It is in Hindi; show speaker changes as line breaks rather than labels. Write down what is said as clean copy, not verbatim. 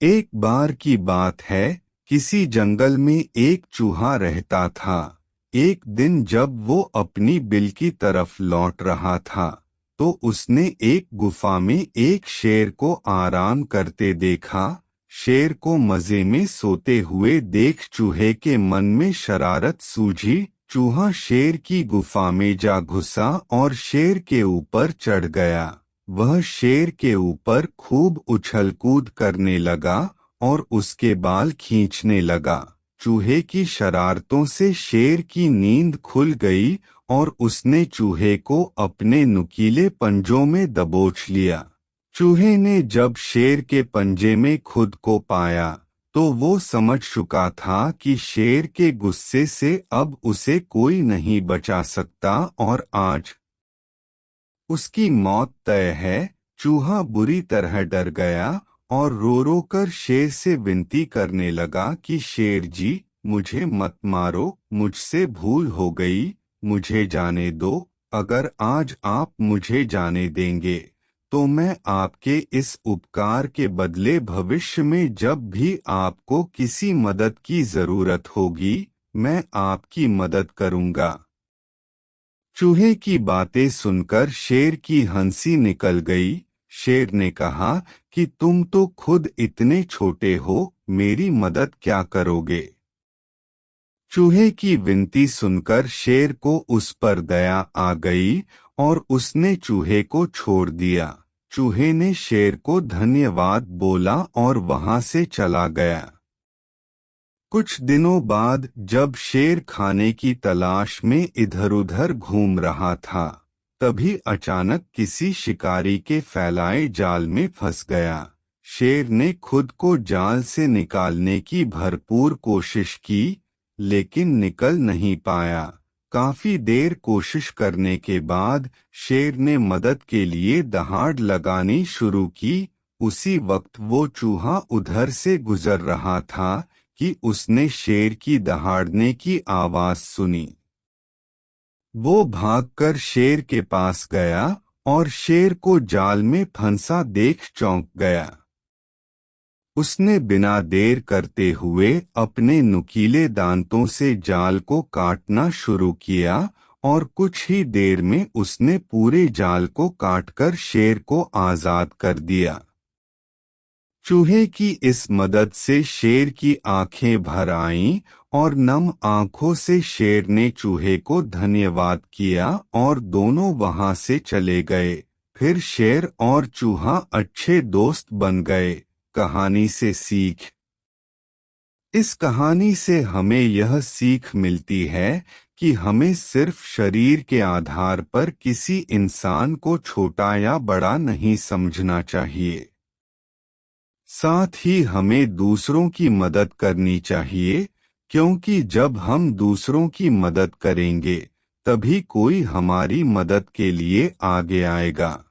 एक बार की बात है, किसी जंगल में एक चूहा रहता था। एक दिन जब वो अपनी बिल की तरफ लौट रहा था, तो उसने एक गुफा में एक शेर को आराम करते देखा। शेर को मजे में सोते हुए देख चूहे के मन में शरारत सूझी। चूहा शेर की गुफा में जा घुसा और शेर के ऊपर चढ़ गया। वह शेर के ऊपर खूब उछल कूद करने लगा और उसके बाल खींचने लगा। चूहे की शरारतों से शेर की नींद खुल गई और उसने चूहे को अपने नुकीले पंजों में दबोच लिया। चूहे ने जब शेर के पंजे में खुद को पाया, तो वो समझ चुका था कि शेर के गुस्से से अब उसे कोई नहीं बचा सकता और आज उसकी मौत तय है। चूहा बुरी तरह डर गया और रो रो कर शेर से विनती करने लगा कि शेर जी, मुझे मत मारो, मुझसे भूल हो गई, मुझे जाने दो। अगर आज आप मुझे जाने देंगे, तो मैं आपके इस उपकार के बदले भविष्य में जब भी आपको किसी मदद की जरूरत होगी, मैं आपकी मदद करूंगा। चूहे की बातें सुनकर शेर की हंसी निकल गई। शेर ने कहा कि तुम तो खुद इतने छोटे हो, मेरी मदद क्या करोगे। चूहे की विनती सुनकर शेर को उस पर दया आ गई और उसने चूहे को छोड़ दिया। चूहे ने शेर को धन्यवाद बोला और वहां से चला गया। कुछ दिनों बाद जब शेर खाने की तलाश में इधर-उधर घूम रहा था, तभी अचानक किसी शिकारी के फैलाए जाल में फंस गया। शेर ने खुद को जाल से निकालने की भरपूर कोशिश की, लेकिन निकल नहीं पाया। काफी देर कोशिश करने के बाद शेर ने मदद के लिए दहाड़ लगानी शुरू की। उसी वक्त वो चूहा उधर से गुजर रहा था कि उसने शेर की दहाड़ने की आवाज सुनी। वो भागकर शेर के पास गया और शेर को जाल में फंसा देख चौंक गया। उसने बिना देर करते हुए अपने नुकीले दांतों से जाल को काटना शुरू किया और कुछ ही देर में उसने पूरे जाल को काटकर शेर को आजाद कर दिया। चूहे की इस मदद से शेर की आंखें भर आईं और नम आंखों से शेर ने चूहे को धन्यवाद किया और दोनों वहां से चले गए। फिर शेर और चूहा अच्छे दोस्त बन गए। कहानी से सीख। इस कहानी से हमें यह सीख मिलती है कि हमें सिर्फ शरीर के आधार पर किसी इंसान को छोटा या बड़ा नहीं समझना चाहिए। साथ ही हमें दूसरों की मदद करनी चाहिए, क्योंकि जब हम दूसरों की मदद करेंगे, तभी कोई हमारी मदद के लिए आगे आएगा।